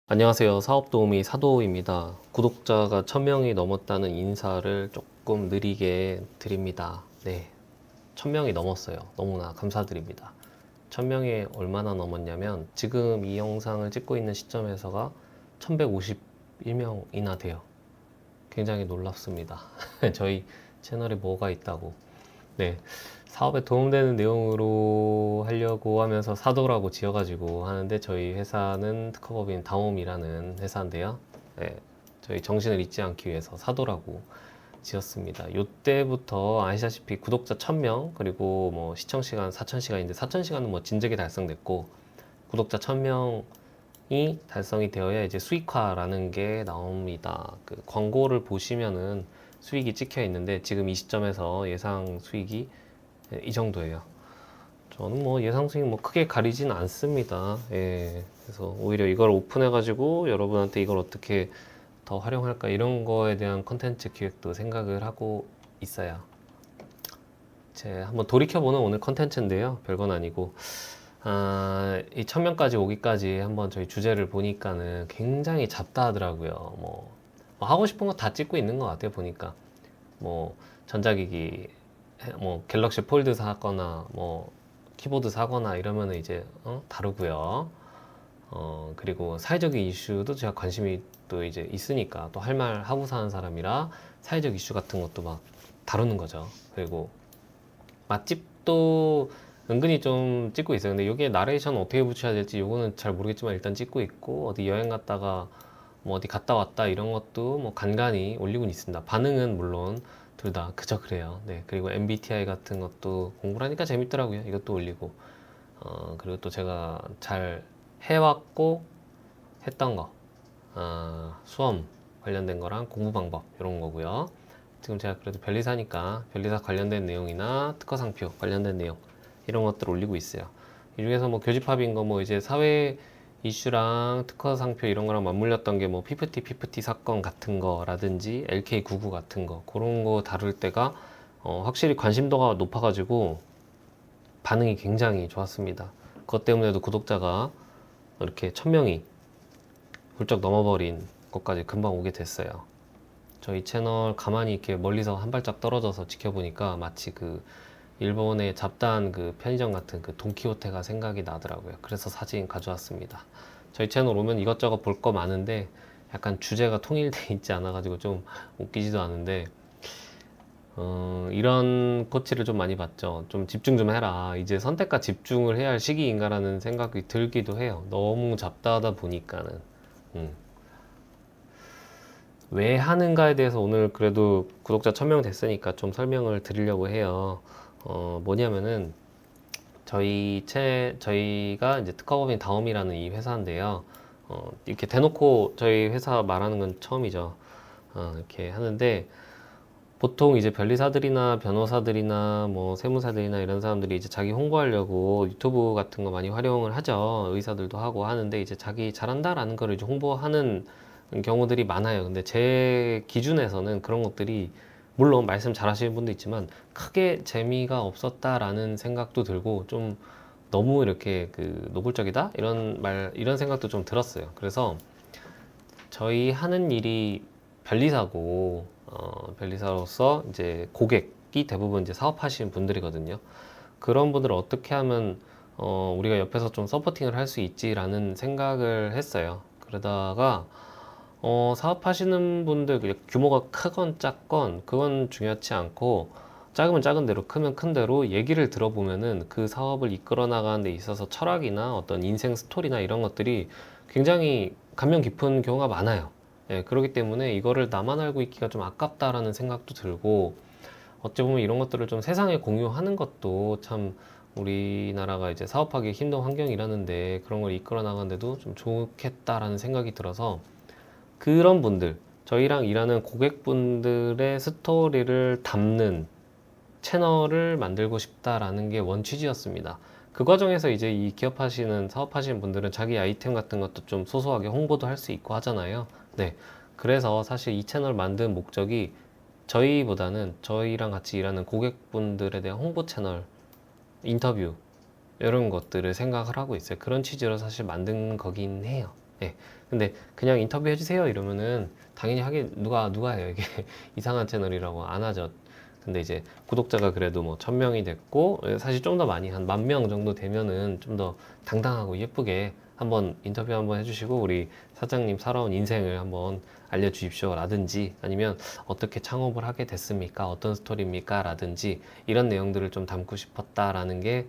안녕하세요. 사업도우미 사도우입니다. 구독자가 1000명이 넘었다는 인사를 조금 느리게 드립니다. 네, 1000명이 넘었어요. 너무나 감사드립니다. 1000명이 얼마나 넘었냐면 지금 이 영상을 찍고 있는 시점에서가 1151명이나 돼요. 굉장히 놀랍습니다. 저희 채널에 뭐가 있다고. 네, 사업에 도움되는 내용으로 하려고 하면서 사도라고 지어가지고 하는데 저희 회사는 특허법인 다옴이라는 회사인데요. 네, 저희 정신을 잊지 않기 위해서 사도라고 지었습니다. 요때부터 아시다시피 구독자 1000명 그리고 뭐 시청시간 4000시간인데 4000시간은 뭐 진작에 달성됐고 구독자 1000명이 달성이 되어야 이제 수익화라는 게 나옵니다. 그 광고를 보시면은 수익이 찍혀 있는데 지금 이 시점에서 예상 수익이 이 정도예요. 저는 뭐 예상 수익 뭐 크게 가리진 않습니다. 예. 그래서 오히려 이걸 오픈해 가지고 여러분한테 이걸 어떻게 더 활용할까 이런 거에 대한 컨텐츠 기획도 생각을 하고 있어요. 제 한번 돌이켜보는 오늘 컨텐츠인데요. 별건 아니고 이 1000명까지 오기까지 한번 저희 주제를 보니까는 굉장히 잡다 하더라고요. 뭐 하고 싶은 거 다 찍고 있는 것 같아요. 보니까 뭐 전자기기 뭐 갤럭시 폴드 사거나 뭐 키보드 사거나 이러면 이제 다루고요. 그리고 사회적인 이슈도 제가 관심이 또 이제 있으니까 또 할 말 하고 사는 사람이라 사회적 이슈 같은 것도 막 다루는 거죠. 그리고 맛집도 은근히 좀 찍고 있어요. 근데 여기에 나레이션 어떻게 붙여야 될지 요거는 잘 모르겠지만 일단 찍고 있고 어디 여행 갔다가 뭐 어디 갔다 왔다 이런 것도 뭐 간간히 올리고 있습니다. 반응은 물론 둘 다 그저 그래요. 네. 그리고 MBTI 같은 것도 공부를 하니까 재밌더라고요. 이것도 올리고. 그리고 또 제가 잘 해왔고 했던 거. 수험 관련된 거랑 공부 방법 이런 거고요. 지금 제가 그래도 변리사니까 변리사 관련된 내용이나 특허상표 관련된 내용 이런 것들 올리고 있어요. 이 중에서 뭐 교집합인 거 뭐 이제 사회 이슈랑 특허상표 이런 거랑 맞물렸던 게 뭐 피프티 사건 같은 거라든지 LK99 같은 거 그런 거 다룰 때가 확실히 관심도가 높아가지고 반응이 굉장히 좋았습니다. 그것 때문에도 구독자가 이렇게 1000명이 훌쩍 넘어버린 것까지 금방 오게 됐어요. 저희 채널 가만히 이렇게 멀리서 한 발짝 떨어져서 지켜보니까 마치 그 일본의 잡다한 그 편의점 같은 그 돈키호테가 생각이 나더라고요. 그래서 사진 가져왔습니다. 저희 채널 오면 이것저것 볼 거 많은데 약간 주제가 통일돼 있지 않아가지고 좀 웃기지도 않은데 이런 코치를 좀 많이 받죠. 좀 집중 좀 해라. 이제 선택과 집중을 해야 할 시기인가라는 생각이 들기도 해요. 너무 잡다하다 보니까는. 왜 하는가에 대해서 오늘 그래도 구독자 1000명 됐으니까 좀 설명을 드리려고 해요. 뭐냐면은 저희가 이제 특허법인 다옴이라는 이 회사인데요. 이렇게 대놓고 저희 회사 말하는 건 처음이죠. 이렇게 하는데 보통 이제 변리사들이나 변호사들이나 뭐 세무사들이나 이런 사람들이 이제 자기 홍보하려고 유튜브 같은 거 많이 활용을 하죠. 의사들도 하고 하는데 이제 자기 잘한다라는 거를 이제 홍보하는 경우들이 많아요. 근데 제 기준에서는 그런 것들이 물론 말씀 잘 하시는 분도 있지만 크게 재미가 없었다라는 생각도 들고 좀 너무 이렇게 그 노골적이다? 이런 생각도 좀 들었어요. 그래서 저희 하는 일이 변리사고, 변리사로서 이제 고객이 대부분 이제 사업하시는 분들이거든요. 그런 분들을 어떻게 하면, 우리가 옆에서 좀 서포팅을 할 수 있지라는 생각을 했어요. 그러다가, 사업하시는 분들, 규모가 크건 작건, 그건 중요하지 않고, 작으면 작은 대로, 크면 큰 대로 얘기를 들어보면은 그 사업을 이끌어 나가는 데 있어서 철학이나 어떤 인생 스토리나 이런 것들이 굉장히 감명 깊은 경우가 많아요. 예, 그렇기 때문에 이거를 나만 알고 있기가 좀 아깝다라는 생각도 들고, 어찌 보면 이런 것들을 좀 세상에 공유하는 것도 참 우리나라가 이제 사업하기 힘든 환경이라는데 그런 걸 이끌어 나가는데도 좀 좋겠다라는 생각이 들어서 그런 분들, 저희랑 일하는 고객분들의 스토리를 담는 채널을 만들고 싶다라는 게 원 취지였습니다. 그 과정에서 이제 이 기업하시는, 사업하시는 분들은 자기 아이템 같은 것도 좀 소소하게 홍보도 할 수 있고 하잖아요. 네. 그래서 사실 이 채널 만든 목적이 저희보다는 저희랑 같이 일하는 고객분들에 대한 홍보 채널, 인터뷰, 이런 것들을 생각을 하고 있어요. 그런 취지로 사실 만든 거긴 해요. 예. 근데 그냥 인터뷰 해주세요 이러면은 당연히 하긴 누가 해요 이게 이상한 채널이라고 안 하죠. 근데 이제 구독자가 그래도 뭐 1000명이 됐고 사실 좀 더 많이 한 10,000명 정도 되면은 좀 더 당당하고 예쁘게 한번 인터뷰 한번 해주시고 우리 사장님 살아온 인생을 한번 알려주십시오 라든지 아니면 어떻게 창업을 하게 됐습니까? 어떤 스토리입니까? 라든지 이런 내용들을 좀 담고 싶었다라는 게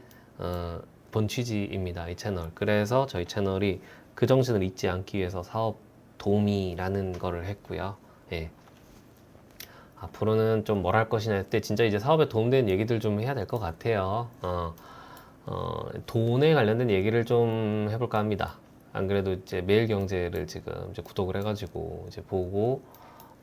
본 취지입니다. 이 채널. 그래서 저희 채널이 그 정신을 잊지 않기 위해서 사업 도우미라는 거를 했고요. 예. 앞으로는 좀 뭘 할 것이냐 할 때 진짜 이제 사업에 도움되는 얘기들 좀 해야 될 것 같아요. 돈에 관련된 얘기를 좀 해볼까 합니다. 안 그래도 이제 매일경제를 지금 이제 구독을 해가지고 이제 보고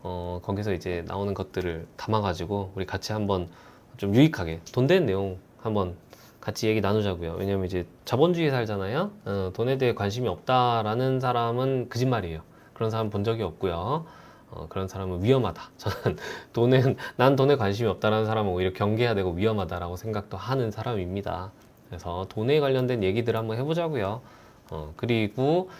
거기서 이제 나오는 것들을 담아가지고 우리 같이 한번 좀 유익하게 돈 되는 내용 한번 같이 얘기 나누자고요. 왜냐면 이제 자본주의에 살잖아요. 돈에 대해 관심이 없다라는 사람은 거짓말이에요. 그런 사람 본 적이 없고요. 그런 사람은 위험하다. 저는 난 돈에 관심이 없다라는 사람은 오히려 경계해야 되고 위험하다라고 생각도 하는 사람입니다. 그래서 돈에 관련된 얘기들 한번 해보자고요. 그리고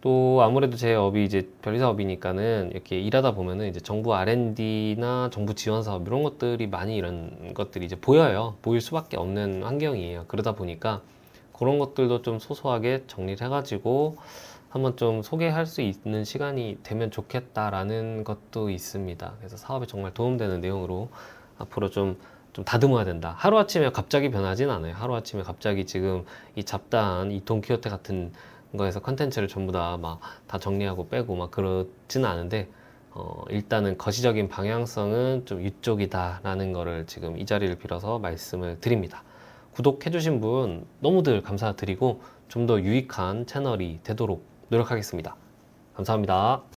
또 아무래도 제 업이 이제 변리사업이니까는 이렇게 일하다 보면은 이제 정부 R&D나 정부 지원 사업 이런 것들이 많이 이런 것들이 이제 보여요. 보일 수밖에 없는 환경이에요. 그러다 보니까 그런 것들도 좀 소소하게 정리를 해가지고 한번 좀 소개할 수 있는 시간이 되면 좋겠다라는 것도 있습니다. 그래서 사업에 정말 도움되는 내용으로 앞으로 좀 다듬어야 된다. 하루아침에 갑자기 변하진 않아요. 하루아침에 갑자기 지금 이 잡다한 이 돈키호테 같은 거에서 컨텐츠를 전부 다 정리하고 빼고 막 그렇지는 않은데 일단은 거시적인 방향성은 좀 이쪽이다라는 거를 지금 이 자리를 빌어서 말씀을 드립니다. 구독해주신 분 너무들 감사드리고 좀 더 유익한 채널이 되도록 노력하겠습니다. 감사합니다.